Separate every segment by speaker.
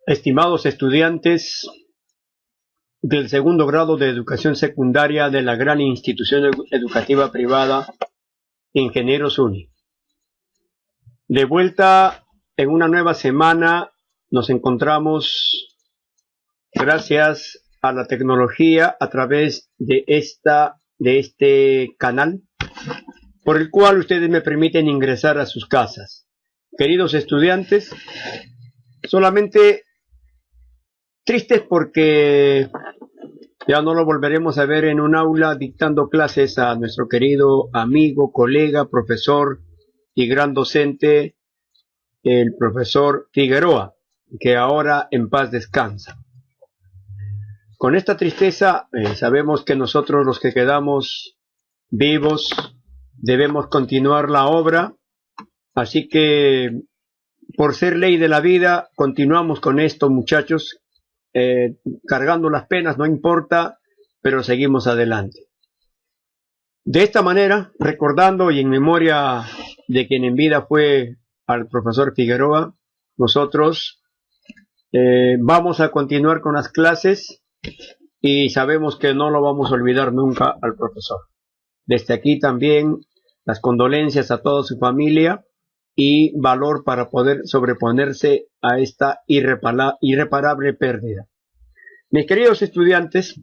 Speaker 1: Estimados estudiantes del segundo grado de educación secundaria de la gran institución educativa privada Ingenieros Uni. De vuelta en una nueva semana nos encontramos gracias a la tecnología a través de este canal por el cual ustedes me permiten ingresar a sus casas. Queridos estudiantes, solamente tristes porque ya no lo volveremos a ver en un aula dictando clases a nuestro querido amigo, colega, profesor y gran docente, el profesor Figueroa, que ahora en paz descansa. Con esta tristeza sabemos que nosotros los que quedamos vivos debemos continuar la obra, así que por ser ley de la vida continuamos con esto, muchachos. Cargando las penas, no importa, pero seguimos adelante. De esta manera, recordando y en memoria de quien en vida fue al profesor Figueroa, nosotros vamos a continuar con las clases y sabemos que no lo vamos a olvidar nunca al profesor. Desde aquí también las condolencias a toda su familia y valor para poder sobreponerse a esta irreparable pérdida. Mis queridos estudiantes,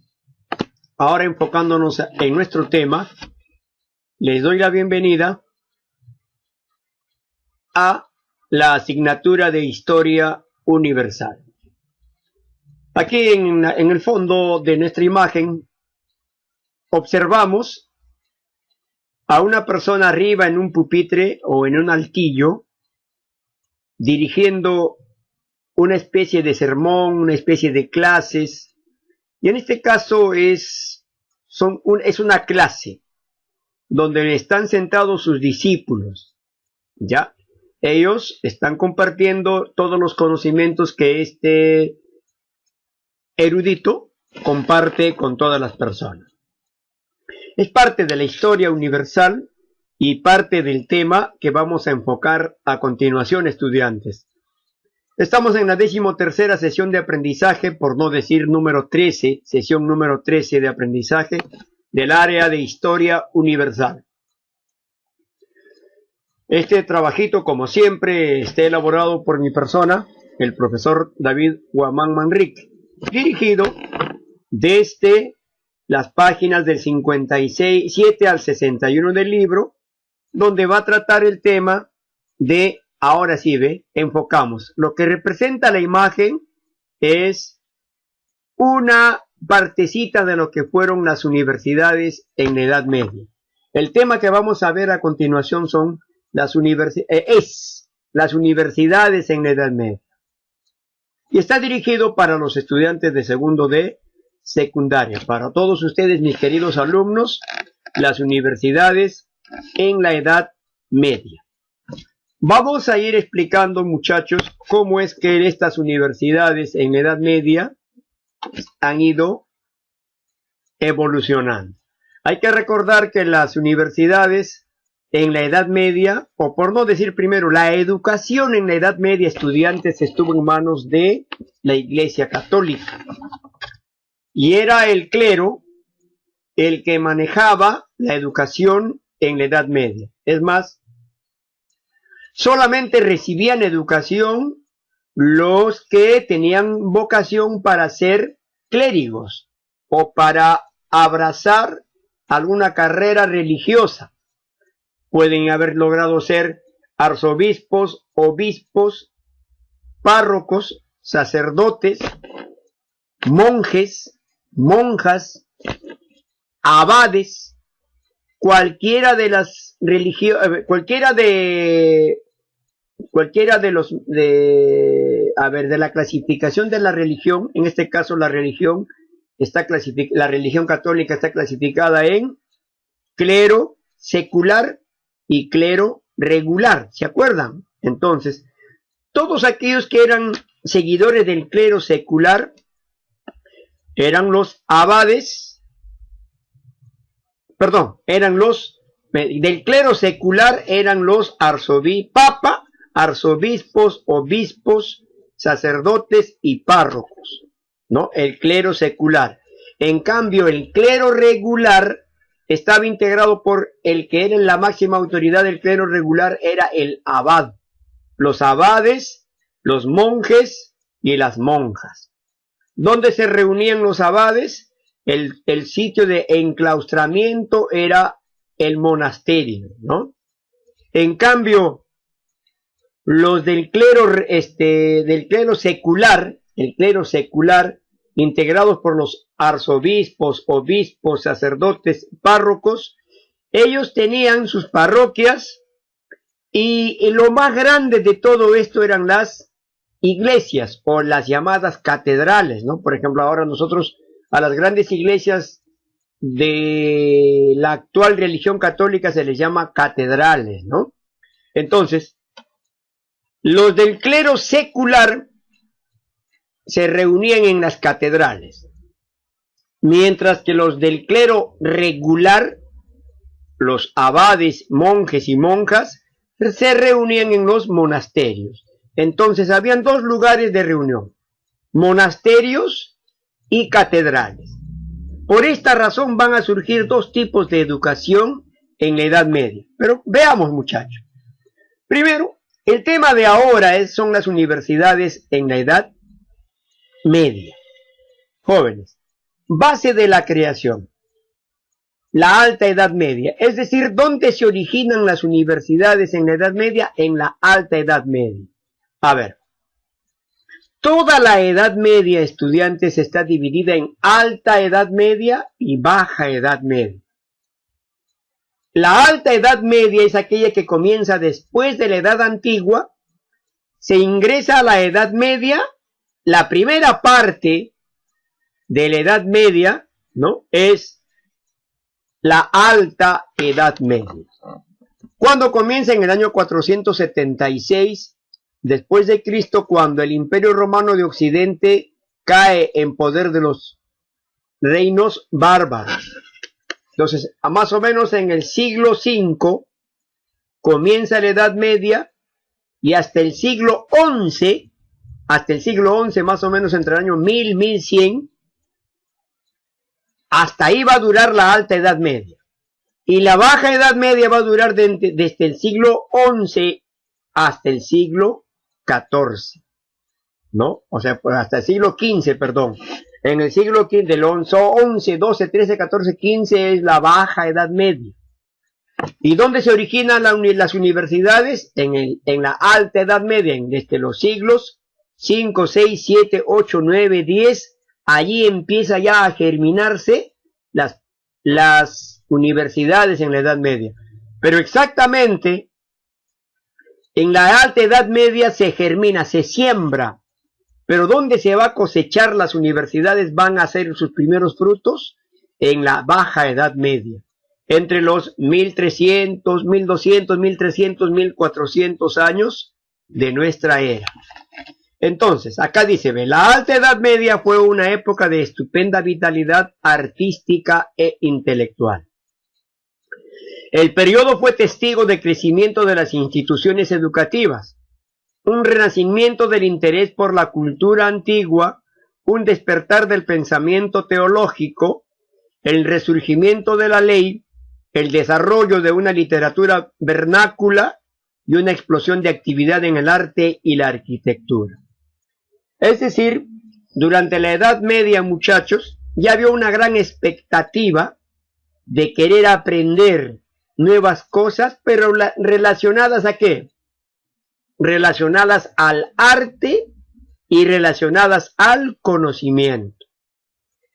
Speaker 1: ahora enfocándonos en nuestro tema, les doy la bienvenida a la asignatura de Historia Universal. Aquí en el fondo de nuestra imagen observamos a una persona arriba en un pupitre o en un altillo dirigiendo una especie de sermón, una especie de clases, y en este caso es una clase donde están sentados sus discípulos, ¿ya? Ellos están compartiendo todos los conocimientos que este erudito comparte con todas las personas. Es parte de la historia universal y parte del tema que vamos a enfocar a continuación, estudiantes. Estamos en la 13ª sesión de aprendizaje, por no decir número 13, sesión número 13 de aprendizaje del área de Historia Universal. Este trabajito, como siempre, está elaborado por mi persona, el profesor David Guamán Manrique, dirigido desde las páginas del 57 al 61 del libro, donde va a tratar el tema de, ahora sí ve, enfocamos. Lo que representa la imagen es una partecita de lo que fueron las universidades en la Edad Media. El tema que vamos a ver a continuación son las universidades en la Edad Media. Y está dirigido para los estudiantes de segundo de secundaria. Para todos ustedes, mis queridos alumnos, las universidades en la Edad Media. Vamos a ir explicando, muchachos, cómo es que estas universidades en la Edad Media han ido evolucionando. Hay que recordar que las universidades en la Edad Media, o por no decir primero, la educación en la Edad Media, estudiantes, estuvo en manos de la Iglesia Católica. Y era el clero el que manejaba la educación en la Edad Media. Es más, solamente recibían educación los que tenían vocación para ser clérigos o para abrazar alguna carrera religiosa. Pueden haber logrado ser arzobispos, obispos, párrocos, sacerdotes, monjes, monjas, abades, cualquiera de las religiones, cualquiera de la clasificación de la religión. En este caso la religión católica está clasificada en clero secular y clero regular, ¿se acuerdan? Entonces, todos aquellos que eran seguidores del clero secular eran los abades, del clero secular eran los arzobispos, obispos, sacerdotes y párrocos, ¿no? El clero secular. En cambio, el clero regular estaba integrado por el que era la máxima autoridad del clero regular, era el abad, los abades, los monjes y las monjas. ¿Dónde se reunían los abades? El sitio de enclaustramiento era el monasterio, ¿no? En cambio, los del clero secular, el clero secular, integrados por los arzobispos, obispos, sacerdotes, párrocos, ellos tenían sus parroquias y lo más grande de todo esto eran las iglesias o las llamadas catedrales, ¿no? Por ejemplo, ahora nosotros a las grandes iglesias de la actual religión católica se les llama catedrales, ¿no? Entonces, los del clero secular se reunían en las catedrales, mientras que los del clero regular, los abades, monjes y monjas, se reunían en los monasterios. Entonces habían dos lugares de reunión, monasterios y catedrales. Por esta razón van a surgir dos tipos de educación en la Edad Media. Pero veamos, muchachos. Primero, el tema de ahora son las universidades en la Edad Media. Jóvenes, base de la creación, la Alta Edad Media, es decir, ¿dónde se originan las universidades en la Edad Media? En la Alta Edad Media. A ver, toda la Edad Media, estudiantes, está dividida en Alta Edad Media y Baja Edad Media. La Alta Edad Media es aquella que comienza después de la Edad Antigua, se ingresa a la Edad Media. La primera parte de la Edad Media, ¿no?, es la Alta Edad Media. Cuando comienza? En el año 476 después de Cristo, cuando el Imperio Romano de Occidente cae en poder de los reinos bárbaros. Entonces, a más o menos en el siglo V comienza la Edad Media y hasta el siglo XI, más o menos entre el año 1000 y 1100, hasta ahí va a durar la Alta Edad Media. Y la Baja Edad Media va a durar desde el siglo XI hasta el siglo XIV, ¿no? O sea, pues hasta el siglo XV, perdón. En el siglo XV, del 11, 12, 13, 14, 15 es la Baja Edad Media. ¿Y dónde se originan las universidades? En la Alta Edad Media, desde los siglos 5, 6, 7, 8, 9, 10, allí empieza ya a germinarse las universidades en la Edad Media. Pero exactamente, en la Alta Edad Media se germina, se siembra. Pero ¿dónde se va a cosechar? Las universidades van a hacer sus primeros frutos en la Baja Edad Media, entre los 1300, 1200, 1300, 1400 años de nuestra era. Entonces, acá dice, ve, la Alta Edad Media fue una época de estupenda vitalidad artística e intelectual. El periodo fue testigo de crecimiento de las instituciones educativas, un renacimiento del interés por la cultura antigua, un despertar del pensamiento teológico, el resurgimiento de la ley, el desarrollo de una literatura vernácula y una explosión de actividad en el arte y la arquitectura. Es decir, durante la Edad Media, muchachos, ya había una gran expectativa de querer aprender nuevas cosas, pero relacionadas ¿a qué? Relacionadas al arte y relacionadas al conocimiento.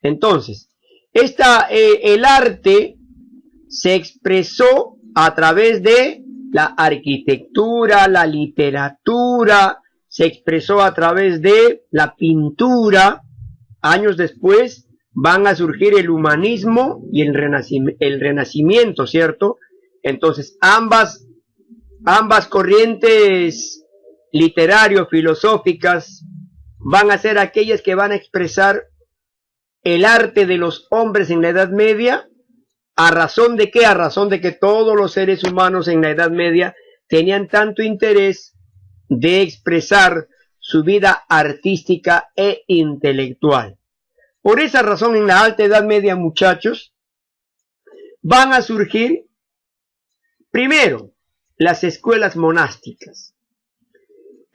Speaker 1: Entonces, el arte se expresó a través de la arquitectura, la literatura, se expresó a través de la pintura. Años después van a surgir el humanismo y el renacimiento, ¿cierto? Entonces, ambas corrientes literario-filosóficas van a ser aquellas que van a expresar el arte de los hombres en la Edad Media. ¿A razón de qué? A razón de que todos los seres humanos en la Edad Media tenían tanto interés de expresar su vida artística e intelectual. Por esa razón, en la Alta Edad Media, muchachos, van a surgir primero las escuelas monásticas.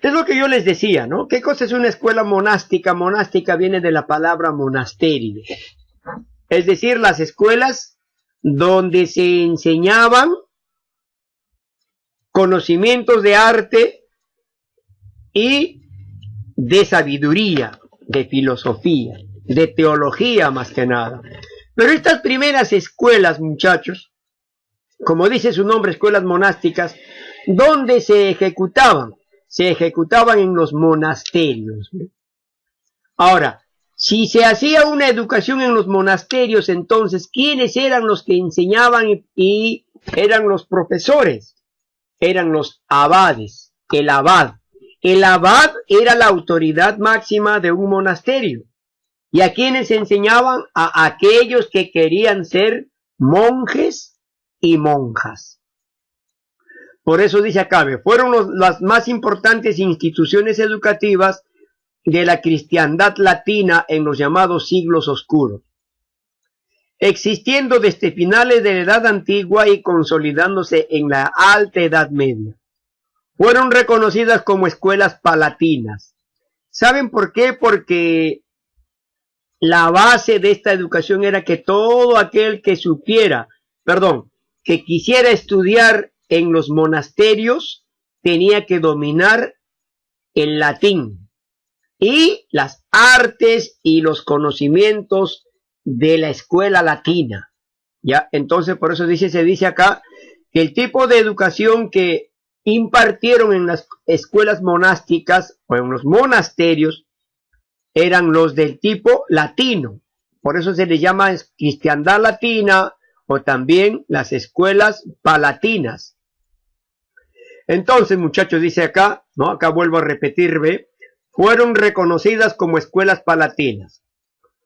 Speaker 1: Es lo que yo les decía, ¿no? ¿Qué cosa es una escuela monástica? Monástica viene de la palabra monasterio. Es decir, las escuelas donde se enseñaban conocimientos de arte y de sabiduría, de filosofía, de teología más que nada. Pero estas primeras escuelas, muchachos, como dice su nombre, escuelas monásticas, ¿dónde se ejecutaban? Se ejecutaban en los monasterios. Ahora, si se hacía una educación en los monasterios, entonces, ¿quiénes eran los que enseñaban y eran los profesores? Eran los abades, el abad. El abad era la autoridad máxima de un monasterio. ¿Y a quiénes enseñaban? A aquellos que querían ser monjes y monjas. Por eso dice acá, fueron las más importantes instituciones educativas de la cristiandad latina en los llamados siglos oscuros, existiendo desde finales de la Edad Antigua y consolidándose en la Alta Edad Media. Fueron reconocidas como escuelas palatinas. ¿Saben por qué? Porque la base de esta educación era que todo aquel que que quisiera estudiar en los monasterios, tenía que dominar el latín y las artes y los conocimientos de la escuela latina. ¿Ya? Entonces, por eso se dice acá que el tipo de educación que impartieron en las escuelas monásticas o en los monasterios eran los del tipo latino. Por eso se les llama cristiandad latina o también las escuelas palatinas. Entonces, muchachos, dice acá, ¿no? Acá vuelvo a repetir, fueron reconocidas como escuelas palatinas.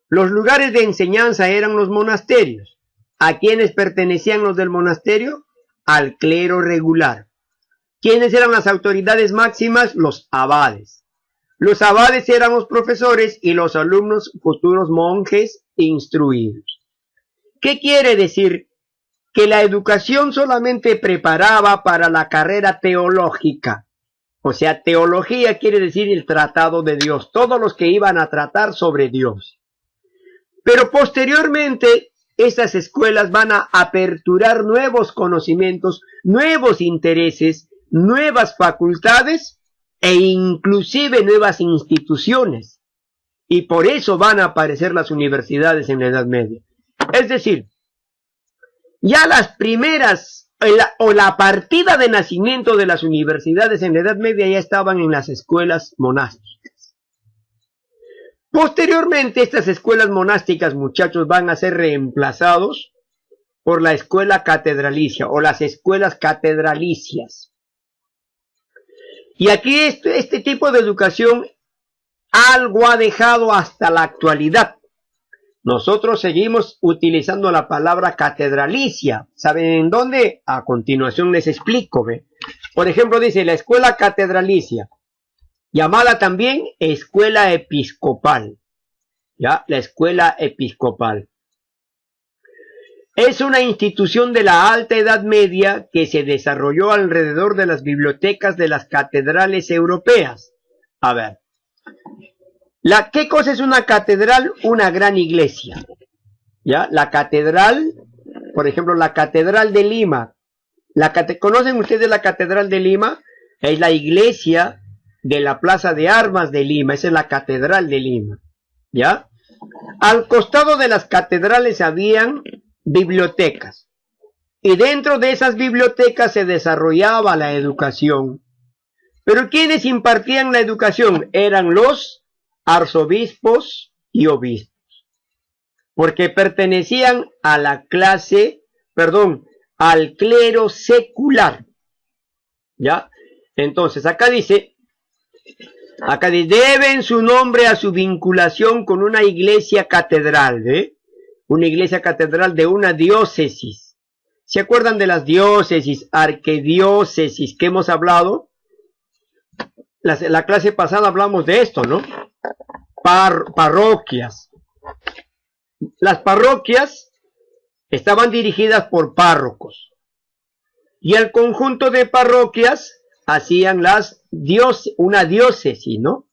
Speaker 1: Los lugares de enseñanza eran los monasterios. ¿A quiénes pertenecían los del monasterio? Al clero regular. ¿Quiénes eran las autoridades máximas? Los abades. Los abades eran los profesores y los alumnos futuros monjes instruidos. ¿Qué quiere decir? Que la educación solamente preparaba para la carrera teológica. O sea, teología quiere decir el tratado de Dios, todos los que iban a tratar sobre Dios. Pero posteriormente, estas escuelas van a aperturar nuevos conocimientos, nuevos intereses, nuevas facultades e inclusive nuevas instituciones. Y por eso van a aparecer las universidades en la Edad Media. Es decir, ya las primeras, o la partida de nacimiento de las universidades en la Edad Media ya estaban en las escuelas monásticas. Posteriormente, estas escuelas monásticas, muchachos, van a ser reemplazados por la escuela catedralicia o las escuelas catedralicias. Y aquí este tipo de educación algo ha dejado hasta la actualidad. Nosotros seguimos utilizando la palabra catedralicia. ¿Saben en dónde? A continuación les explico. Por ejemplo, dice la escuela catedralicia, llamada también escuela episcopal. ¿Ya? La escuela episcopal. Es una institución de la Alta Edad Media que se desarrolló alrededor de las bibliotecas de las catedrales europeas. A ver. ¿Qué cosa es una catedral? Una gran iglesia. ¿Ya? La catedral, por ejemplo, la Catedral de Lima. ¿Conocen ustedes la Catedral de Lima? Es la iglesia de la Plaza de Armas de Lima. Esa es la Catedral de Lima. ¿Ya? Al costado de las catedrales habían bibliotecas. Y dentro de esas bibliotecas se desarrollaba la educación. Pero ¿quiénes impartían la educación? Eran los arzobispos y obispos, porque pertenecían a la clase, al clero secular. ¿Ya? Entonces, acá dice, deben su nombre a su vinculación con una iglesia catedral, una iglesia catedral de una diócesis. ¿Se acuerdan de las diócesis, arquidiócesis que hemos hablado? la clase pasada hablamos de esto, ¿no? Parroquias. Las parroquias estaban dirigidas por párrocos. Y el conjunto de parroquias hacían una diócesis, ¿no?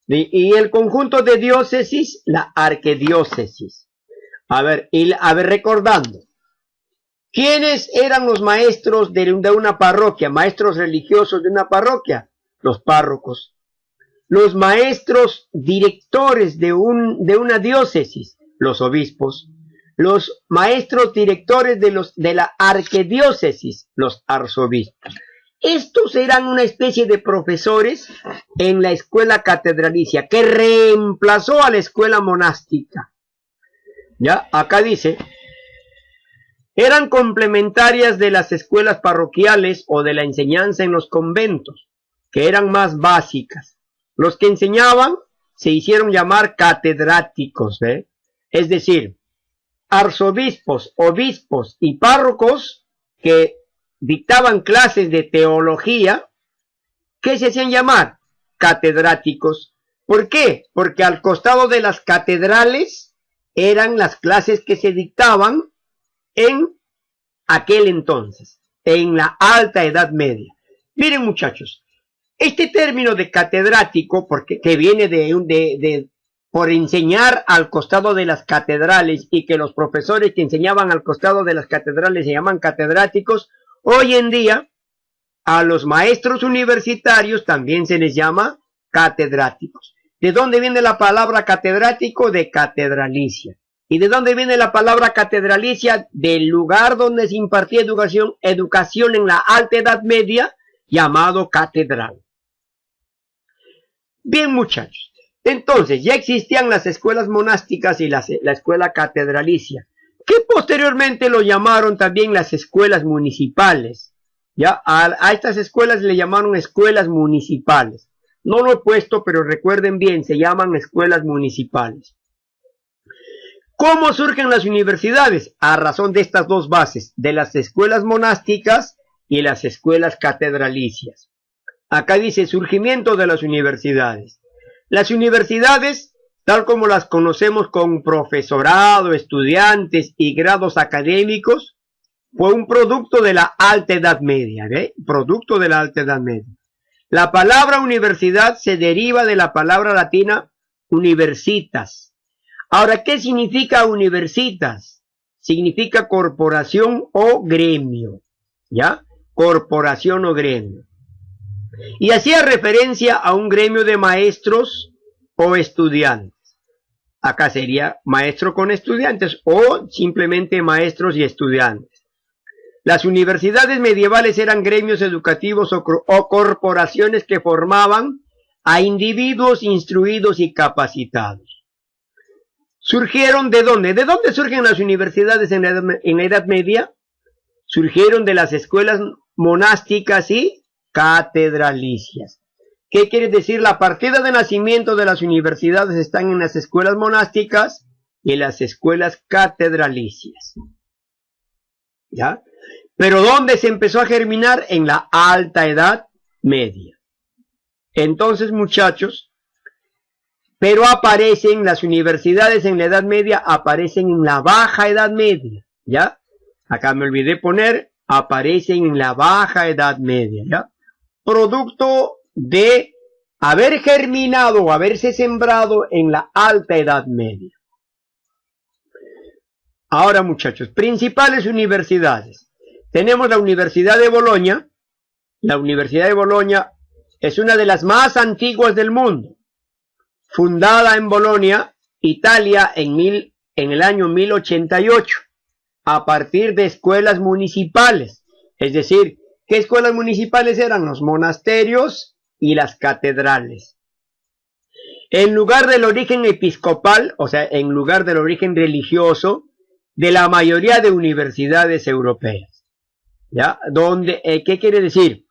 Speaker 1: Y el conjunto de diócesis, la arquidiócesis. A ver, recordando. ¿Quiénes eran los maestros de una parroquia? Maestros religiosos de una parroquia. Los párrocos. Los maestros directores de una diócesis. Los obispos. Los maestros directores de la arquidiócesis. Los arzobispos. Estos eran una especie de profesores en la escuela catedralicia que reemplazó a la escuela monástica. Ya, acá dice, eran complementarias de las escuelas parroquiales o de la enseñanza en los conventos, que eran más básicas. Los que enseñaban se hicieron llamar catedráticos, ¿eh? Es decir, arzobispos, obispos y párrocos que dictaban clases de teología, ¿qué se hacían llamar? Catedráticos. ¿Por qué? Porque al costado de las catedrales eran las clases que se dictaban en aquel entonces, en la Alta Edad Media. Miren, muchachos, este término de catedrático, que viene por enseñar al costado de las catedrales, y que los profesores que enseñaban al costado de las catedrales se llaman catedráticos, hoy en día a los maestros universitarios también se les llama catedráticos. ¿De dónde viene la palabra catedrático? De catedralicia. ¿Y de dónde viene la palabra catedralicia? Del lugar donde se impartía educación en la Alta Edad Media, llamado catedral. Bien, muchachos, entonces ya existían las escuelas monásticas y la escuela catedralicia, que posteriormente lo llamaron también las escuelas municipales. Ya a estas escuelas le llamaron escuelas municipales. No lo he puesto, pero recuerden bien, se llaman escuelas municipales. ¿Cómo surgen las universidades? A razón de estas dos bases, de las escuelas monásticas y las escuelas catedralicias. Acá dice surgimiento de las universidades. Las universidades, tal como las conocemos con profesorado, estudiantes y grados académicos, fue un producto de la Alta Edad Media, ¿ve? Producto de la Alta Edad Media. La palabra universidad se deriva de la palabra latina universitas. Ahora, ¿qué significa universitas? Significa corporación o gremio, ¿ya? Corporación o gremio. Y hacía referencia a un gremio de maestros o estudiantes. Acá sería maestro con estudiantes o simplemente maestros y estudiantes. Las universidades medievales eran gremios educativos o corporaciones que formaban a individuos instruidos y capacitados. ¿Surgieron de dónde? ¿De dónde surgen las universidades en la Edad Media? Surgieron de las escuelas monásticas y catedralicias. ¿Qué quiere decir? La partida de nacimiento de las universidades están en las escuelas monásticas y en las escuelas catedralicias. ¿Ya? Pero ¿dónde se empezó a germinar? En la Alta Edad Media. Entonces, muchachos, pero aparecen las universidades en la Edad Media, aparecen en la Baja Edad Media, ¿ya? Acá me olvidé poner, aparecen en la Baja Edad Media, ¿ya? Producto de haber germinado o haberse sembrado en la Alta Edad Media. Ahora, muchachos, principales universidades. Tenemos la Universidad de Bolonia. La Universidad de Bolonia es una de las más antiguas del mundo. Fundada en Bolonia, Italia, en el año 1088, a partir de escuelas municipales. Es decir, ¿qué escuelas municipales eran? Los monasterios y las catedrales. En lugar del origen episcopal, o sea, en lugar del origen religioso, de la mayoría de universidades europeas. ¿Ya? ¿Qué quiere decir?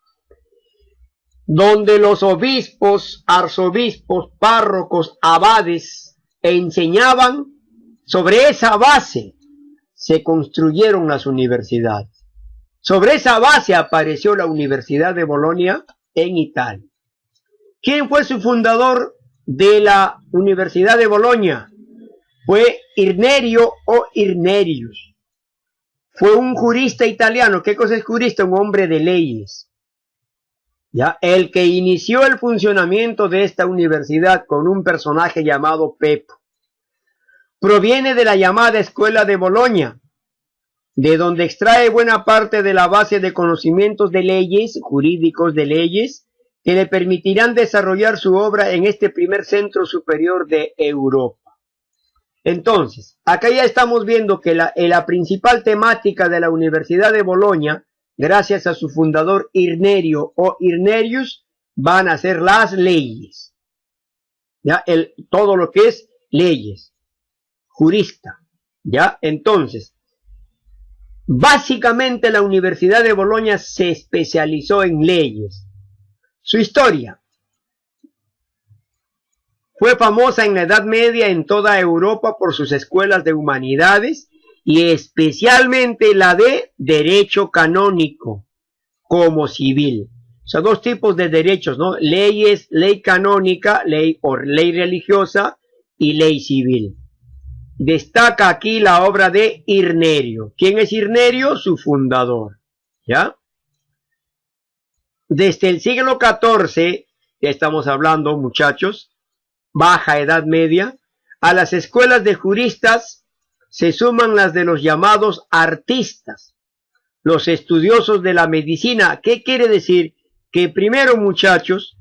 Speaker 1: Donde los obispos, arzobispos, párrocos, abades enseñaban, sobre esa base se construyeron las universidades. Sobre esa base apareció la Universidad de Bolonia en Italia. ¿Quién fue su fundador de la Universidad de Bolonia? Fue Irnerio o Irnerius. Fue un jurista italiano. ¿Qué cosa es jurista? Un hombre de leyes. ¿Ya? El que inició el funcionamiento de esta universidad con un personaje llamado Pepo. Proviene de la llamada Escuela de Bolonia, de donde extrae buena parte de la base de conocimientos de leyes, jurídicos de leyes, que le permitirán desarrollar su obra en este primer centro superior de Europa. Entonces, acá ya estamos viendo que la principal temática de la Universidad de Bolonia, gracias a su fundador Irnerio o Irnerius, van a ser las leyes. ¿Ya? Todo lo que es leyes. Jurista. ¿Ya? Entonces, básicamente la Universidad de Bolonia se especializó en leyes. Su historia. Fue famosa en la Edad Media en toda Europa por sus escuelas de humanidades y especialmente la de derecho canónico como civil. O sea, dos tipos de derechos, ¿no? Leyes, ley canónica, ley religiosa y ley civil. Destaca aquí la obra de Irnerio. ¿Quién es Irnerio? Su fundador. ¿Ya? Desde el siglo XIV, ya estamos hablando, muchachos, Baja Edad Media, a las escuelas de juristas se suman las de los llamados artistas, los estudiosos de la medicina. ¿Qué quiere decir? Que primero, muchachos,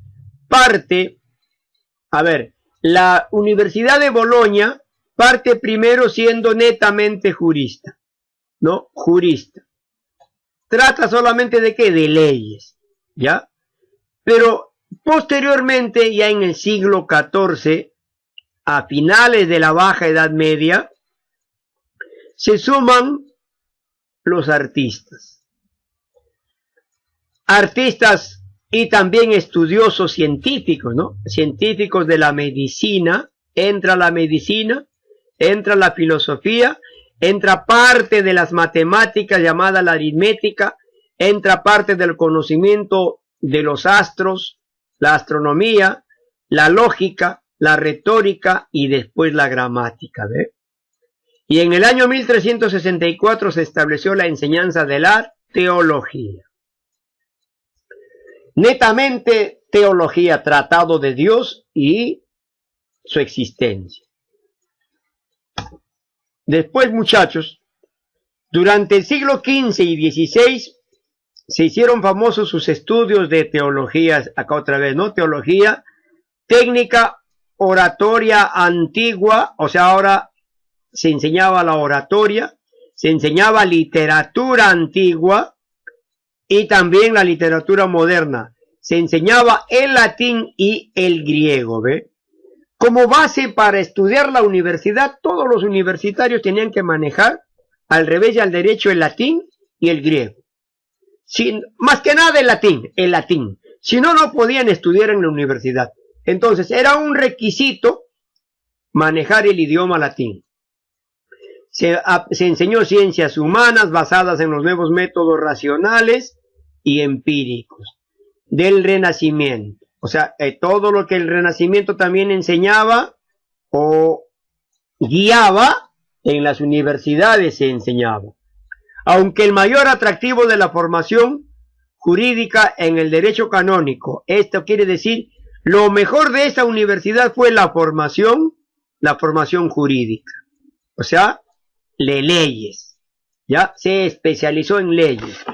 Speaker 1: la Universidad de Bolonia parte primero siendo netamente jurista, ¿no? Jurista. Trata solamente de ¿qué? De leyes, ¿ya? Pero posteriormente, ya en el siglo XIV, a finales de la Baja Edad Media, se suman los artistas. Artistas y también estudiosos científicos, ¿no? Científicos de la medicina, entra la medicina, entra la filosofía, entra parte de las matemáticas llamada la aritmética, entra parte del conocimiento de los astros, la astronomía, la lógica, la retórica y después la gramática, ¿ve? Y en el año 1364 se estableció la enseñanza de la teología. Netamente teología, tratado de Dios y su existencia. Después, muchachos, durante el siglo XV y XVI se hicieron famosos sus estudios de teología, acá otra vez, ¿no? Teología, técnica, oratoria antigua, o sea, ahora se enseñaba la oratoria, se enseñaba literatura antigua y también la literatura moderna. Se enseñaba el latín y el griego, ¿ve? Como base para estudiar la universidad, todos los universitarios tenían que manejar al revés y al derecho el latín y el griego. Más que nada el latín. Si no, no podían estudiar en la universidad. Entonces, era un requisito manejar el idioma latín. Se enseñó ciencias humanas basadas en los nuevos métodos racionales y empíricos del Renacimiento. O sea, todo lo que el Renacimiento también enseñaba o guiaba, en las universidades se enseñaba. Aunque el mayor atractivo de la formación jurídica en el derecho canónico, esto quiere decir, lo mejor de esa universidad fue la formación jurídica. O sea, de leyes. Ya se especializó en leyes.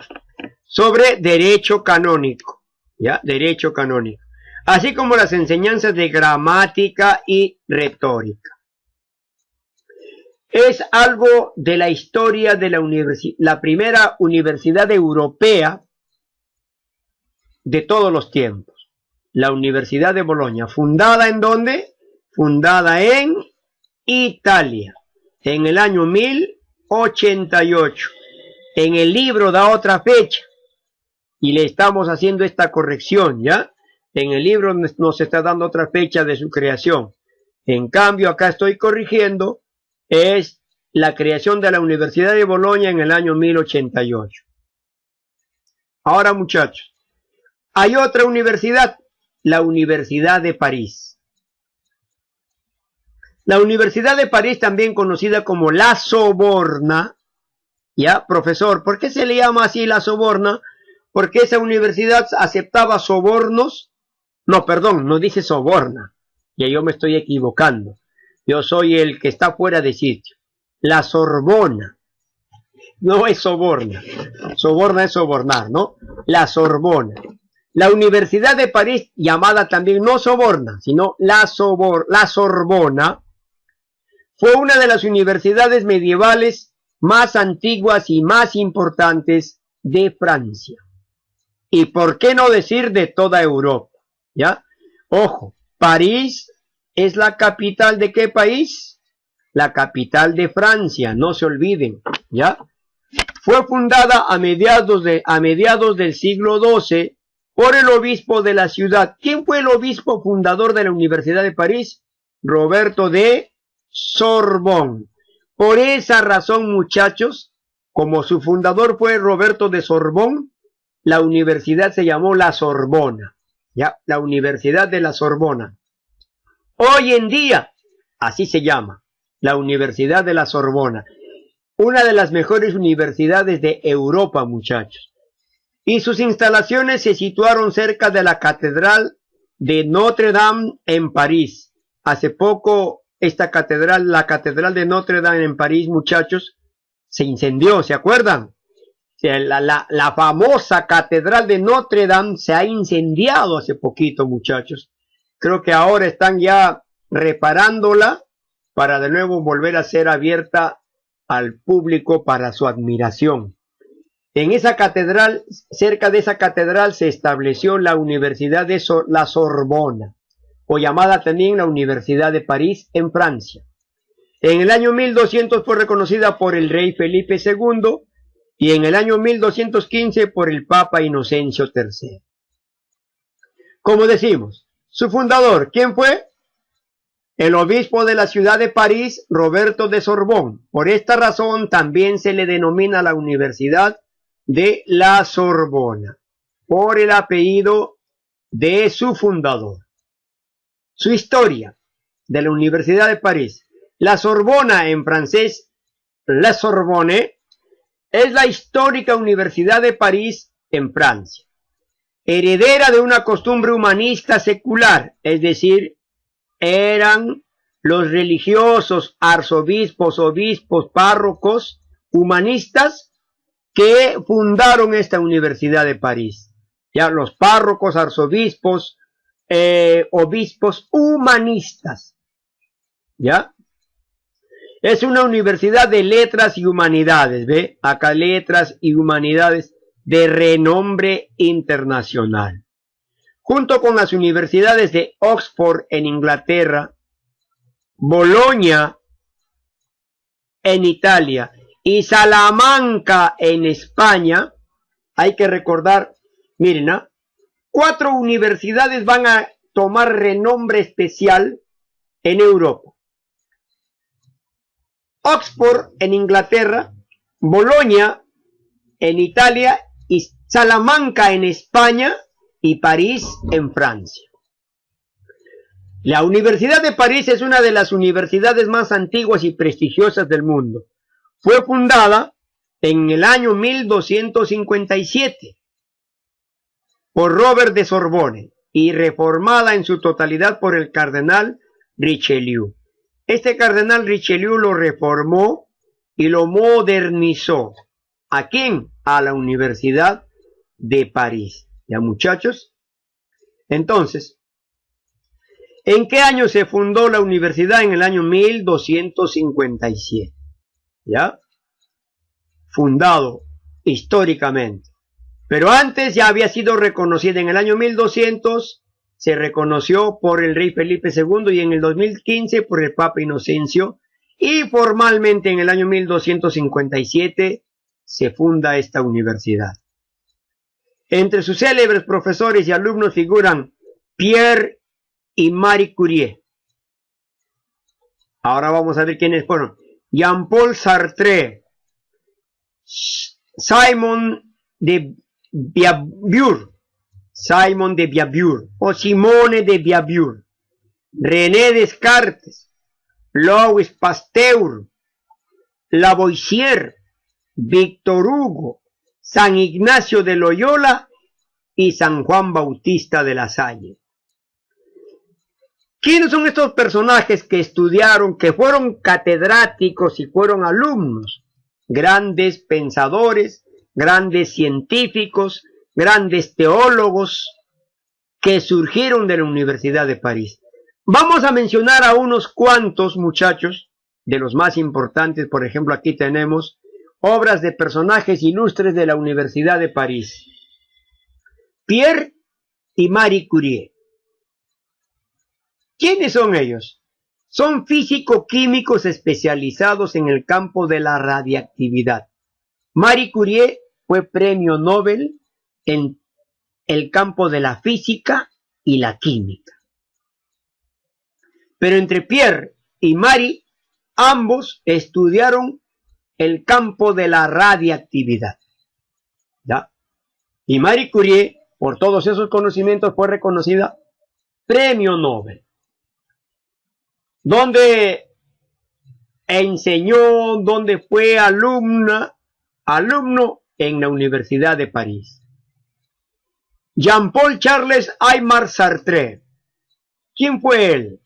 Speaker 1: Sobre derecho canónico. Ya, derecho canónico. Así como las enseñanzas de gramática y retórica. Es algo de la historia de la primera universidad europea de todos los tiempos. La Universidad de Bolonia. ¿Fundada en dónde? Fundada en Italia. En el año 1088. En el libro da otra fecha. Y le estamos haciendo esta corrección, ¿ya? En el libro nos está dando otra fecha de su creación. En cambio, acá estoy corrigiendo. Es la creación de la Universidad de Bolonia en el año 1088. Ahora, muchachos, hay otra universidad la Universidad de París. La Universidad de París, también conocida como la Sorbona, ¿ya? Profesor, ¿por qué se le llama así la Sorbona? Porque esa universidad aceptaba sobornos. No, perdón, no dice soborna. Ya yo me estoy equivocando. Yo soy el que está fuera de sitio. La Sorbona. No es soborna. Soborna es sobornar, ¿no? La Sorbona. La Universidad de París, llamada también no Soborna, sino la Sorbona, fue una de las universidades medievales más antiguas y más importantes de Francia. Y por qué no decir de toda Europa, ¿ya? Ojo, París es la capital ¿de qué país? La capital de Francia, no se olviden, ¿ya? Fue fundada a mediados del siglo XII por el obispo de la ciudad. ¿Quién fue el obispo fundador de la Universidad de París? Roberto de Sorbonne. Por esa razón, muchachos, como su fundador fue Roberto de Sorbonne, la universidad se llamó la Sorbona, ¿ya? La Universidad de la Sorbona. Hoy en día, así se llama, la Universidad de la Sorbona. Una de las mejores universidades de Europa, muchachos. Y sus instalaciones se situaron cerca de la Catedral de Notre Dame en París. Hace poco esta catedral, la Catedral de Notre Dame en París, muchachos, se incendió, ¿se acuerdan? La famosa Catedral de Notre Dame se ha incendiado hace poquito, muchachos. Creo que ahora están ya reparándola para de nuevo volver a ser abierta al público para su admiración. En esa catedral, cerca de esa catedral, se estableció la Universidad de la Sorbona, o llamada también la Universidad de París, en Francia. En el año 1200 fue reconocida por el rey Felipe II y en el año 1215 por el Papa Inocencio III. Como decimos, su fundador, ¿quién fue? El obispo de la ciudad de París, Roberto de Sorbonne. Por esta razón también se le denomina la Universidad de la Sorbona, por el apellido de su fundador. Su historia de la Universidad de París. La Sorbona, en francés, La Sorbonne, es la histórica Universidad de París en Francia, heredera de una costumbre humanista secular, es decir, eran los religiosos, arzobispos, obispos, párrocos, humanistas, que fundaron esta Universidad de París. Ya los párrocos, arzobispos, obispos humanistas. ¿Ya? Es una universidad de letras y humanidades, ¿ve? Acá letras y humanidades de renombre internacional. Junto con las universidades de Oxford en Inglaterra, Bolonia en Italia y Salamanca en España, hay que recordar, miren, 4 universidades van a tomar renombre especial en Europa. Oxford en Inglaterra, Bolonia en Italia y Salamanca en España y París en Francia. La Universidad de París es una de las universidades más antiguas y prestigiosas del mundo. Fue fundada en el año 1257 por Robert de Sorbonne y reformada en su totalidad por el cardenal Richelieu. Este cardenal Richelieu lo reformó y lo modernizó. ¿A quién? A la Universidad de París. ¿Ya, muchachos? Entonces, ¿en qué año se fundó la universidad? En el año 1257. ¿Ya? Fundado históricamente. Pero antes ya había sido reconocida. En el año 1200 se reconoció por el rey Felipe II y en el 2015 por el Papa Inocencio. Y formalmente en el año 1257 se funda esta universidad. Entre sus célebres profesores y alumnos figuran Pierre y Marie Curie. Ahora vamos a ver quiénes fueron. Jean-Paul Sartre, Simon de Beauvoir, Simon de Beauvoir o Simone de Beauvoir, René Descartes, Louis Pasteur, Lavoisier, Víctor Hugo, San Ignacio de Loyola y San Juan Bautista de la Salle. ¿Quiénes son estos personajes que estudiaron, que fueron catedráticos y fueron alumnos? Grandes pensadores, grandes científicos, grandes teólogos que surgieron de la Universidad de París. Vamos a mencionar a unos cuantos, muchachos, de los más importantes. Por ejemplo, aquí tenemos obras de personajes ilustres de la Universidad de París. Pierre y Marie Curie. ¿Quiénes son ellos? Son físico-químicos especializados en el campo de la radiactividad. Marie Curie fue premio Nobel en el campo de la física y la química. Pero entre Pierre y Marie, ambos estudiaron el campo de la radiactividad. ¿Ya? Y Marie Curie, por todos esos conocimientos, fue reconocida premio Nobel. Donde enseñó, donde fue alumno en la Universidad de París. Jean-Paul Charles Aymar Sartre. ¿Quién fue él?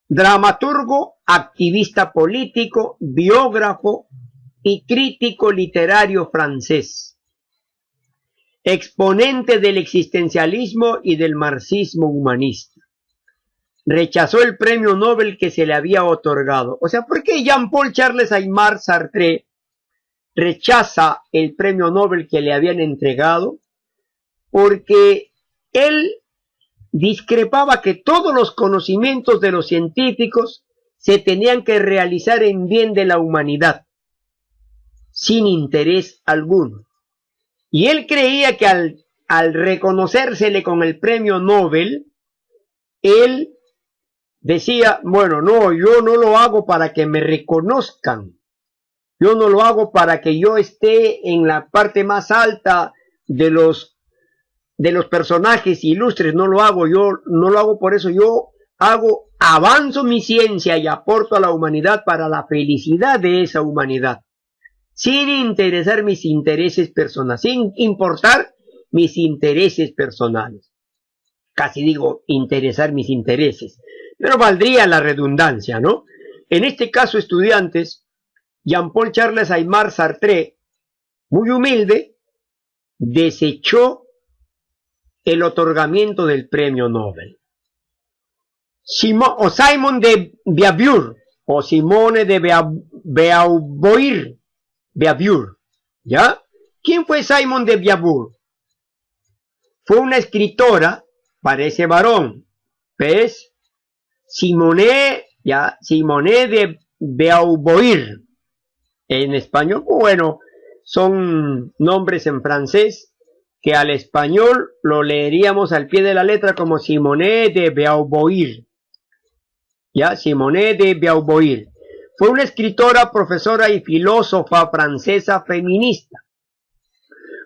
Speaker 1: Dramaturgo, activista político, biógrafo y crítico literario francés. Exponente del existencialismo y del marxismo humanista. Rechazó el premio Nobel que se le había otorgado. O sea, ¿por qué Jean-Paul Charles Aymar Sartre rechaza el premio Nobel que le habían entregado? Porque él discrepaba que todos los conocimientos de los científicos se tenían que realizar en bien de la humanidad, sin interés alguno. Y él creía que al reconocérsele con el premio Nobel, él decía, bueno, no, yo no lo hago para que me reconozcan, yo no lo hago para que yo esté en la parte más alta de los personajes ilustres, no lo hago, yo no lo hago por eso, yo avanzo mi ciencia y aporto a la humanidad para la felicidad de esa humanidad, sin interesar mis intereses personales, sin importar mis intereses personales. Casi digo interesar mis intereses, pero valdría la redundancia, ¿no? En este caso, estudiantes, Jean-Paul Charles Aymar Sartre, muy humilde, desechó el otorgamiento del premio Nobel. Simone de Beauvoir o Simone de Beauvoir, ¿ya? ¿Quién fue Simone de Beauvoir? Fue una escritora, parece varón, ¿ves? Simone de Beauvoir. En español, bueno, son nombres en francés que al español lo leeríamos al pie de la letra como Simone de Beauvoir. ¿Ya? Simone de Beauvoir. Fue una escritora, profesora y filósofa francesa feminista.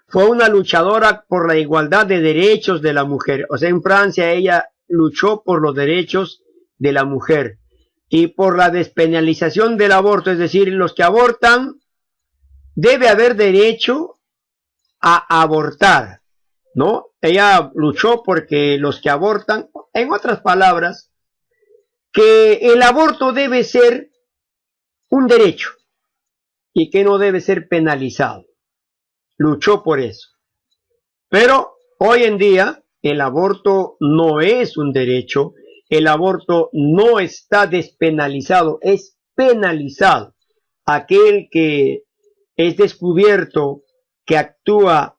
Speaker 1: Fue una luchadora por la igualdad de derechos de la mujer. O sea, en Francia ella luchó por los derechos de la mujer y por la despenalización del aborto. Es decir, los que abortan, debe haber derecho a abortar, ¿no? Ella luchó porque los que abortan, en otras palabras, que el aborto debe ser un derecho y que no debe ser penalizado. Luchó por eso. Pero hoy en día el aborto no es un derecho, el aborto no está despenalizado, es penalizado. Aquel que es descubierto que actúa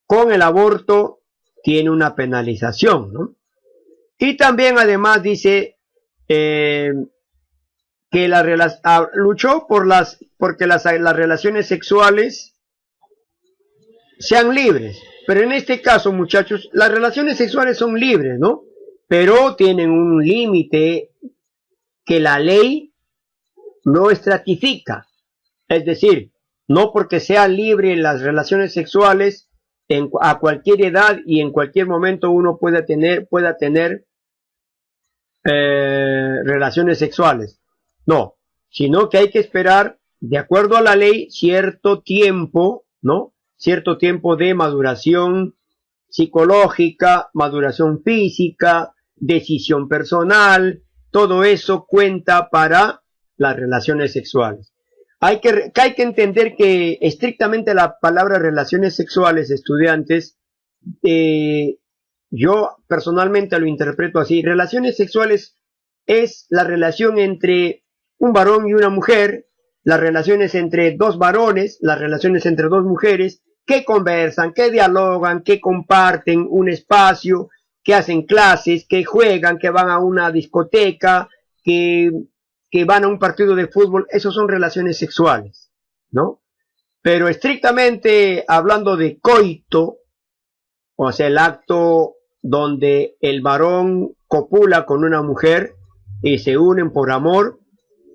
Speaker 1: con el aborto tiene una penalización, ¿no? Y también además dice que luchó porque las relaciones sexuales sean libres. Pero en este caso, muchachos, las relaciones sexuales son libres, ¿no? Pero tienen un límite que la ley no estratifica. Es decir, no porque sea libre las relaciones sexuales a cualquier edad y en cualquier momento uno pueda tener relaciones sexuales. No, sino que hay que esperar, de acuerdo a la ley, cierto tiempo, ¿no? Cierto tiempo de maduración psicológica, maduración física, decisión personal, todo eso cuenta para las relaciones sexuales. Hay que entender que estrictamente la palabra relaciones sexuales, estudiantes, yo personalmente lo interpreto así. Relaciones sexuales es la relación entre un varón y una mujer, las relaciones entre dos varones, las relaciones entre dos mujeres, que conversan, que dialogan, que comparten un espacio, que hacen clases, que juegan, que van a una discoteca, que van a un partido de fútbol. Esos son relaciones sexuales, ¿no? Pero estrictamente hablando de coito, o sea, el acto donde el varón copula con una mujer y se unen por amor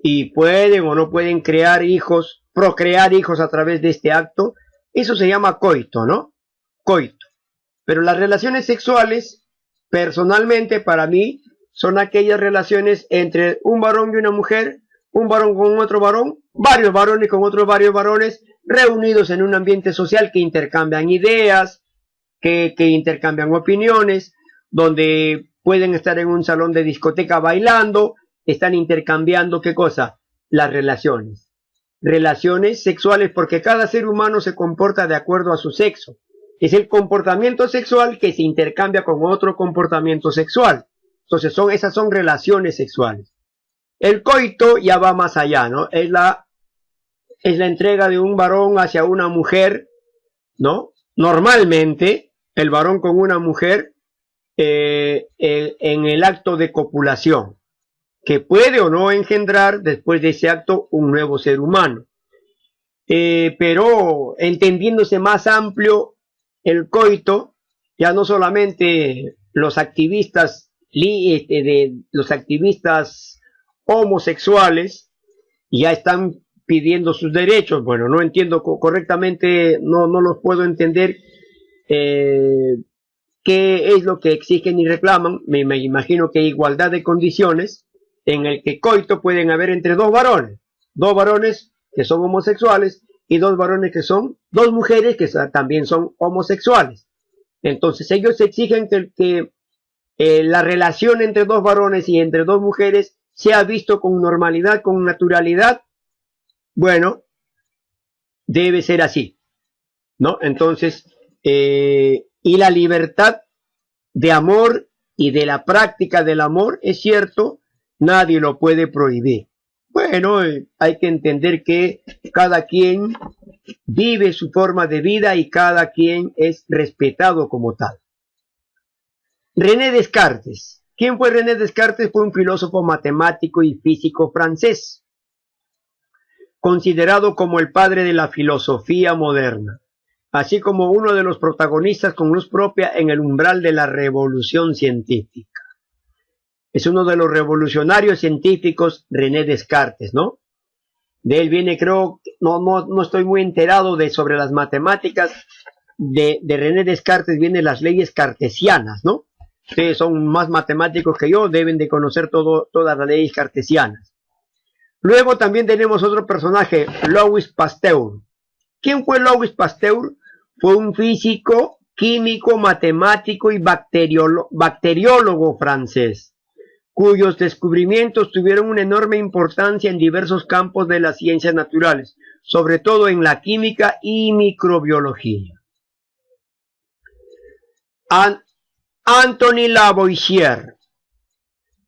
Speaker 1: y pueden o no pueden crear hijos, procrear hijos a través de este acto, eso se llama coito, ¿no? Coito. Pero las relaciones sexuales, personalmente para mí, son aquellas relaciones entre un varón y una mujer, un varón con otro varón, varios varones con otros varios varones, reunidos en un ambiente social que intercambian ideas, que intercambian opiniones, donde pueden estar en un salón de discoteca bailando, están intercambiando, ¿qué cosa? Las relaciones. Relaciones sexuales, porque cada ser humano se comporta de acuerdo a su sexo. Es el comportamiento sexual que se intercambia con otro comportamiento sexual. Entonces esas son relaciones sexuales. El coito ya va más allá, ¿no? Es la entrega de un varón hacia una mujer, ¿no? Normalmente, el varón con una mujer en el acto de copulación, que puede o no engendrar después de ese acto un nuevo ser humano. Pero entendiéndose más amplio el coito, ya no solamente los activistas los activistas homosexuales ya están pidiendo sus derechos. Bueno, no entiendo correctamente, no los puedo entender qué es lo que exigen y reclaman. Me imagino que igualdad de condiciones en el que coito pueden haber entre dos varones que son homosexuales y dos mujeres que también son homosexuales. Entonces ellos exigen que la relación entre dos varones y entre dos mujeres sea visto con normalidad, con naturalidad. Bueno, debe ser así, ¿no? Entonces, y la libertad de amor y de la práctica del amor, es cierto, nadie lo puede prohibir. Bueno, hay que entender que cada quien vive su forma de vida y cada quien es respetado como tal. René Descartes. ¿Quién fue René Descartes? Fue un filósofo, matemático y físico francés, considerado como el padre de la filosofía moderna, así como uno de los protagonistas con luz propia en el umbral de la revolución científica. Es uno de los revolucionarios científicos, René Descartes, ¿no? De él viene, creo, no estoy muy enterado sobre las matemáticas, de René Descartes vienen las leyes cartesianas, ¿no? Ustedes son más matemáticos que yo, deben de conocer todas las leyes cartesianas. Luego también tenemos otro personaje, Louis Pasteur. ¿Quién fue Louis Pasteur? Fue un físico, químico, matemático y bacteriólogo francés, cuyos descubrimientos tuvieron una enorme importancia en diversos campos de las ciencias naturales, sobre todo en la química y microbiología. Antoine Lavoisier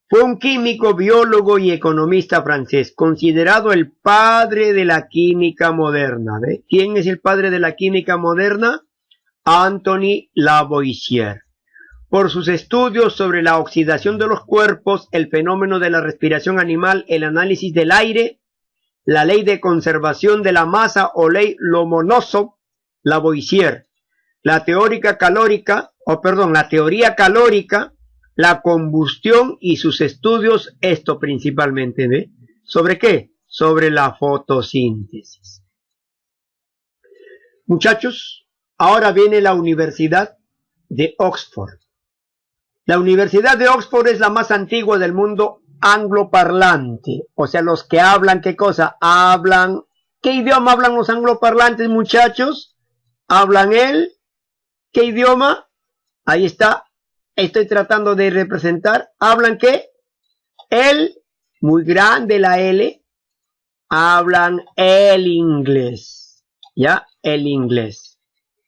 Speaker 1: fue un químico, biólogo y economista francés, considerado el padre de la química moderna. ¿Ve? ¿Quién es el padre de la química moderna? Antoine Lavoisier. Por sus estudios sobre la oxidación de los cuerpos, el fenómeno de la respiración animal, el análisis del aire, la ley de conservación de la masa o ley Lomonosov, Lavoisier, la teoría calórica, la combustión y sus estudios, esto principalmente, ¿ve? ¿Sobre qué? Sobre la fotosíntesis. Muchachos, Ahora viene la Universidad de Oxford. La Universidad de Oxford es la más antigua del mundo angloparlante. O sea, los que hablan, ¿qué cosa? Hablan. ¿Qué idioma hablan los angloparlantes, muchachos? ¿Hablan ¿qué idioma? Ahí está. Estoy tratando de representar. ¿Hablan qué? Muy grande la L. Hablan el inglés. ¿Ya? El inglés.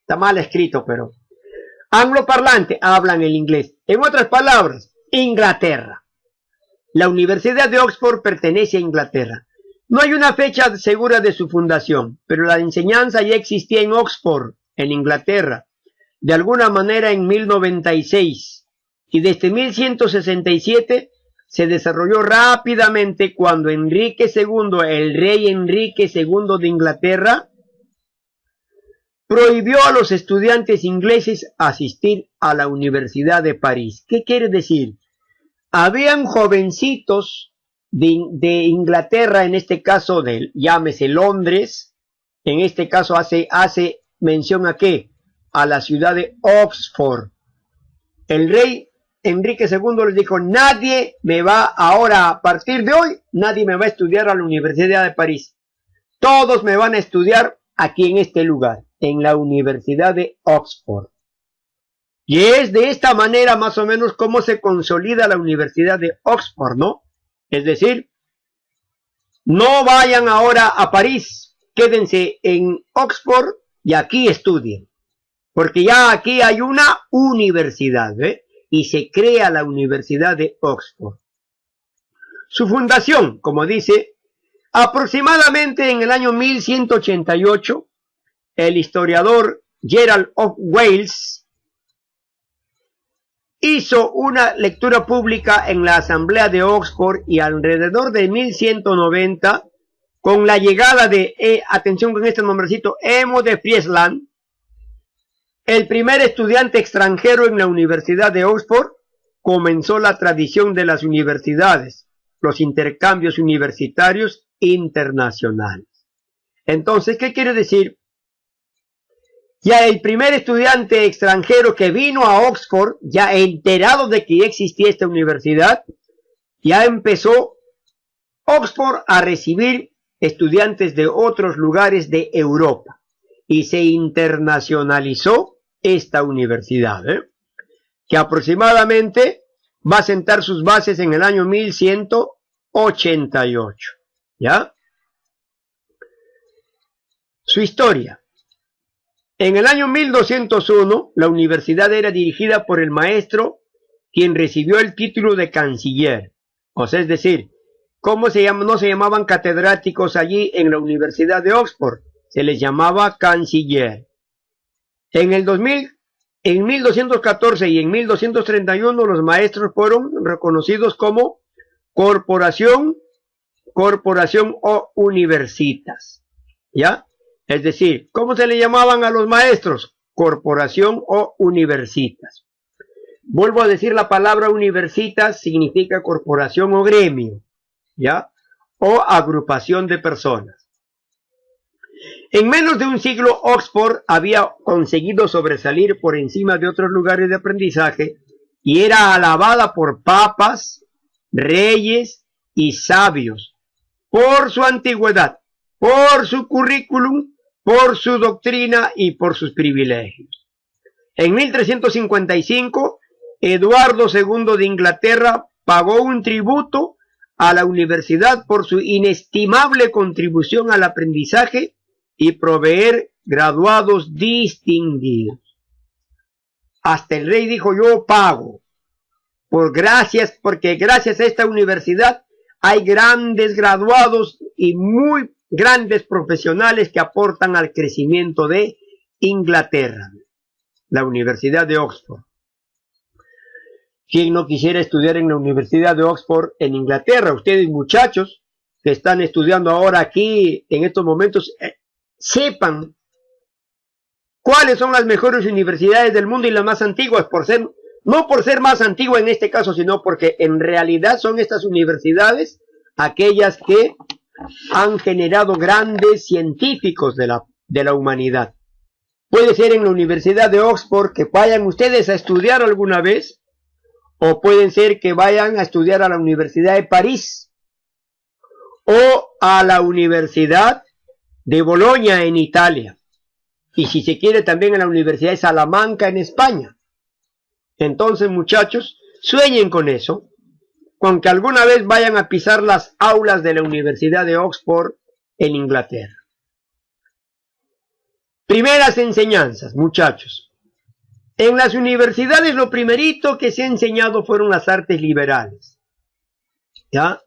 Speaker 1: Está mal escrito, pero... Angloparlante, hablan el inglés. En otras palabras, Inglaterra. La Universidad de Oxford pertenece a Inglaterra. No hay una fecha segura de su fundación, pero la enseñanza ya existía en Oxford, en Inglaterra, de alguna manera en 1096, y desde 1167 se desarrolló rápidamente cuando Enrique II, el rey Enrique II de Inglaterra, prohibió a los estudiantes ingleses asistir a la Universidad de París. ¿Qué quiere decir? Habían jovencitos de Inglaterra, en este caso llámese Londres, en este caso hace mención a ¿qué? A la ciudad de Oxford. El rey Enrique II les dijo, nadie me va ahora, a partir de hoy, nadie me va a estudiar a la Universidad de París. Todos me van a estudiar aquí en este lugar, en la Universidad de Oxford. Y es de esta manera más o menos como se consolida la Universidad de Oxford, ¿no? Es decir, no vayan ahora a París, quédense en Oxford y aquí estudien. Porque ya aquí hay una universidad, ¿ve? Y se crea la Universidad de Oxford. Su fundación, como dice, aproximadamente en el año 1188, el historiador Gerald of Wales hizo una lectura pública en la Asamblea de Oxford y alrededor de 1190, con la llegada de, atención con este nombrecito, Emo de Friesland, el primer estudiante extranjero en la Universidad de Oxford, comenzó la tradición de las universidades, los intercambios universitarios internacionales. Entonces, ¿qué quiere decir? Ya el primer estudiante extranjero que vino a Oxford, ya enterado de que ya existía esta universidad, ya empezó Oxford a recibir estudiantes de otros lugares de Europa y se internacionalizó esta universidad, que aproximadamente va a sentar sus bases en el año 1188, ¿ya? Su historia. En el año 1201, la universidad era dirigida por el maestro, quien recibió el título de canciller. O sea, es decir, ¿cómo se llama? No se llamaban catedráticos allí en la Universidad de Oxford, se les llamaba canciller. En 1214 y en 1231 los maestros fueron reconocidos como corporación o universitas, ¿ya? Es decir, ¿cómo se le llamaban a los maestros? Corporación o universitas. Vuelvo a decir, la palabra universitas significa corporación o gremio, ¿ya? O agrupación de personas. En menos de un siglo, Oxford había conseguido sobresalir por encima de otros lugares de aprendizaje y era alabada por papas, reyes y sabios por su antigüedad, por su currículum, por su doctrina y por sus privilegios. En 1355, Eduardo II de Inglaterra pagó un tributo a la universidad por su inestimable contribución al aprendizaje y proveer graduados distinguidos. Hasta el rey dijo, yo pago, porque gracias a esta universidad hay grandes graduados y muy grandes profesionales que aportan al crecimiento de Inglaterra, la Universidad de Oxford. ¿Quién no quisiera estudiar en la Universidad de Oxford en Inglaterra? Ustedes, muchachos que están estudiando ahora aquí en estos momentos, sepan cuáles son las mejores universidades del mundo y las más antiguas, no por ser más antigua en este caso, sino porque en realidad son estas universidades aquellas que han generado grandes científicos de la humanidad. Puede ser en la Universidad de Oxford, que vayan ustedes a estudiar alguna vez, o pueden ser que vayan a estudiar a la Universidad de París, o a la Universidad de Bolonia en Italia, y si se quiere también en la Universidad de Salamanca en España. Entonces, muchachos, sueñen con eso, con que alguna vez vayan a pisar las aulas de la Universidad de Oxford en Inglaterra. Primeras enseñanzas, muchachos. En las universidades lo primerito que se ha enseñado fueron las artes liberales. ¿Ya?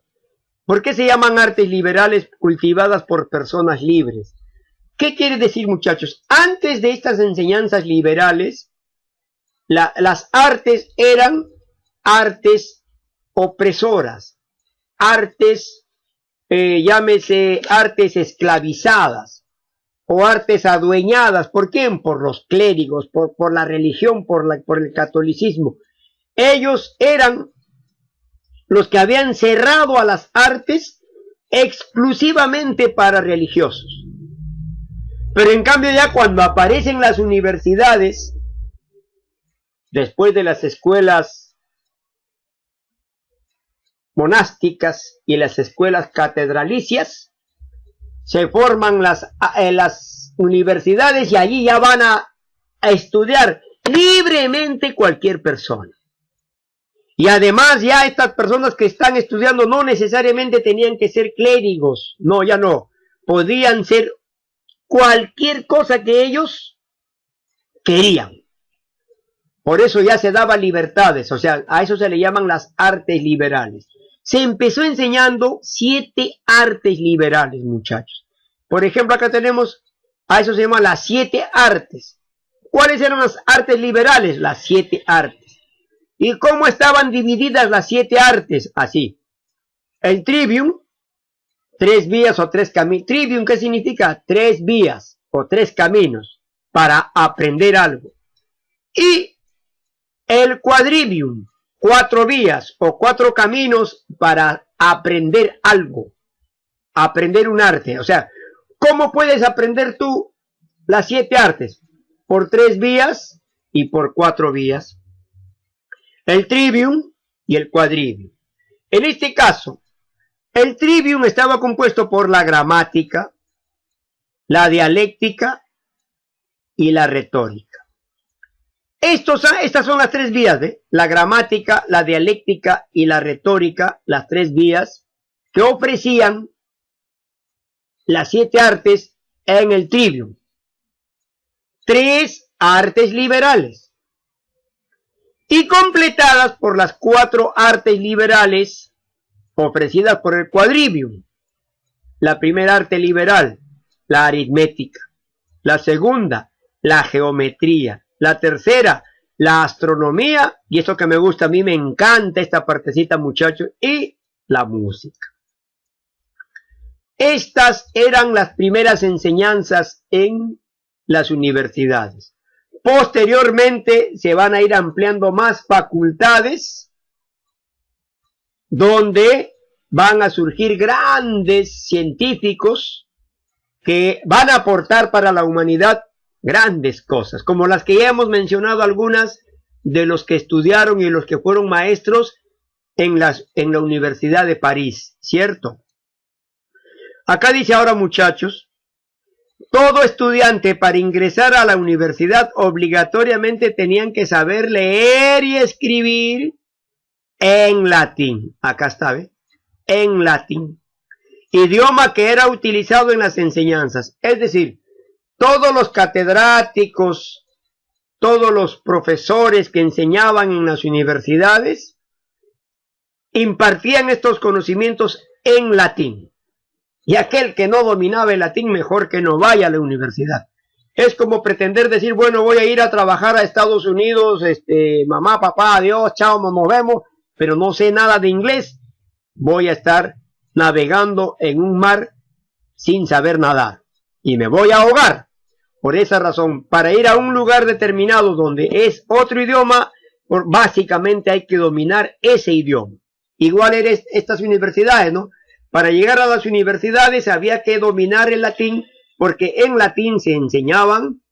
Speaker 1: ¿Por qué se llaman artes liberales cultivadas por personas libres? ¿Qué quiere decir, muchachos? Antes de estas enseñanzas liberales, las artes eran artes opresoras, artes, llámese artes esclavizadas o artes adueñadas. ¿Por quién? Por los clérigos, por la religión, por el catolicismo. Ellos eran los que habían cerrado a las artes exclusivamente para religiosos. Pero en cambio ya cuando aparecen las universidades, después de las escuelas monásticas y las escuelas catedralicias, se forman las universidades y allí ya van a estudiar libremente cualquier persona. Y además ya estas personas que están estudiando no necesariamente tenían que ser clérigos, no, ya no, podían ser cualquier cosa que ellos querían. Por eso ya se daba libertades, o sea, a eso se le llaman las artes liberales. Se empezó enseñando 7 artes liberales, muchachos. Por ejemplo, acá tenemos, a eso se llama las 7 artes. ¿Cuáles eran las artes liberales? Las 7 artes. ¿Y cómo estaban divididas las 7 artes? Así. El trivium, 3 vías o 3 caminos. Trivium, ¿qué significa? 3 vías o 3 caminos para aprender algo. Y el quadrivium, 4 vías o 4 caminos para aprender algo. Aprender un arte. O sea, ¿cómo puedes aprender tú las 7 artes? Por 3 vías y por 4 vías. El trivium y el quadrivium. En este caso, el trivium estaba compuesto por la gramática, la dialéctica y la retórica. Estas son las 3 vías, ¿eh? La gramática, la dialéctica y la retórica, las 3 vías que ofrecían las 7 artes en el trivium. 3 artes liberales. Y completadas por las 4 artes liberales ofrecidas por el quadrivium. La primera arte liberal, la aritmética. La segunda, la geometría. La tercera, la astronomía. Y eso que me gusta, a mí me encanta esta partecita, muchachos. Y la música. Estas eran las primeras enseñanzas en las universidades. Posteriormente se van a ir ampliando más facultades donde van a surgir grandes científicos que van a aportar para la humanidad grandes cosas, como las que ya hemos mencionado algunas de los que estudiaron y los que fueron maestros en la Universidad de París, ¿cierto? Acá dice ahora, muchachos, todo estudiante para ingresar a la universidad obligatoriamente tenían que saber leer y escribir en latín. Acá está, ¿ve? En latín. Idioma que era utilizado en las enseñanzas. Es decir, todos los catedráticos, todos los profesores que enseñaban en las universidades impartían estos conocimientos en latín. Y aquel que no dominaba el latín, mejor que no vaya a la universidad. Es como pretender decir, bueno, voy a ir a trabajar a Estados Unidos, mamá, papá, adiós, chao, nos vemos, pero no sé nada de inglés. Voy a estar navegando en un mar sin saber nadar. Y me voy a ahogar. Por esa razón, para ir a un lugar determinado donde es otro idioma, básicamente hay que dominar ese idioma. Igual eres estas universidades, ¿no? Para llegar a las universidades había que dominar el latín, porque en latín se enseñaban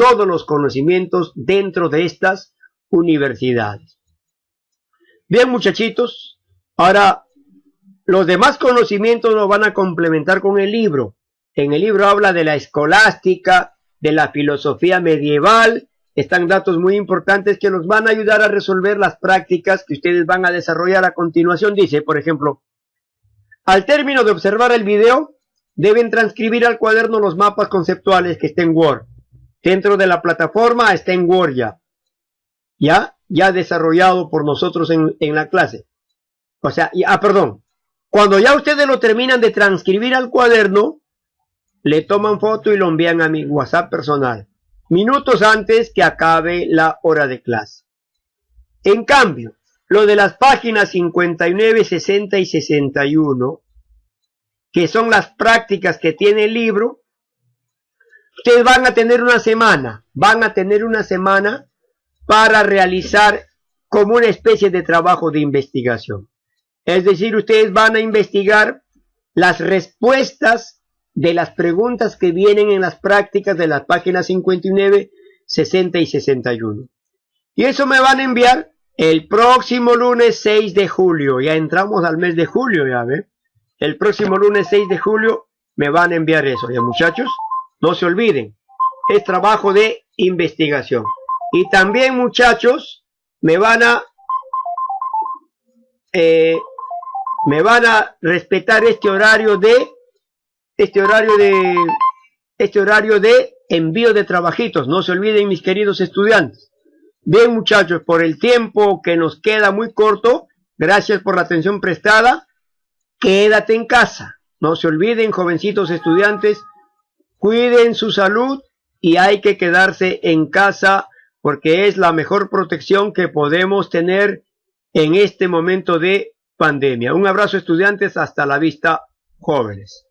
Speaker 1: todos los conocimientos dentro de estas universidades. Bien, muchachitos, ahora los demás conocimientos los van a complementar con el libro. En el libro habla de la escolástica, de la filosofía medieval. Están datos muy importantes que nos van a ayudar a resolver las prácticas que ustedes van a desarrollar a continuación. Dice, por ejemplo, al término de observar el video, deben transcribir al cuaderno los mapas conceptuales que estén en Word. Dentro de la plataforma está en Word ya desarrollado por nosotros en la clase. O sea, cuando ya ustedes lo terminan de transcribir al cuaderno, le toman foto y lo envían a mi WhatsApp personal, minutos antes que acabe la hora de clase. En cambio, lo de las páginas 59, 60 y 61, que son las prácticas que tiene el libro, ustedes van a tener una semana para realizar como una especie de trabajo de investigación. Es decir, ustedes van a investigar las respuestas de las preguntas que vienen en las prácticas de las páginas 59, 60 y 61. Y eso me van a enviar el próximo lunes 6 de julio. Ya entramos al mes de julio, ya ven. El próximo lunes 6 de julio me van a enviar eso, ya muchachos. No se olviden, es trabajo de investigación. Y también, muchachos, me van a respetar este horario de envío de trabajitos. No se olviden, mis queridos estudiantes. Bien, muchachos, por el tiempo que nos queda muy corto, gracias por la atención prestada. Quédate en casa. No se olviden, jovencitos estudiantes, cuiden su salud y hay que quedarse en casa porque es la mejor protección que podemos tener en este momento de pandemia. Un abrazo, estudiantes, hasta la vista, jóvenes.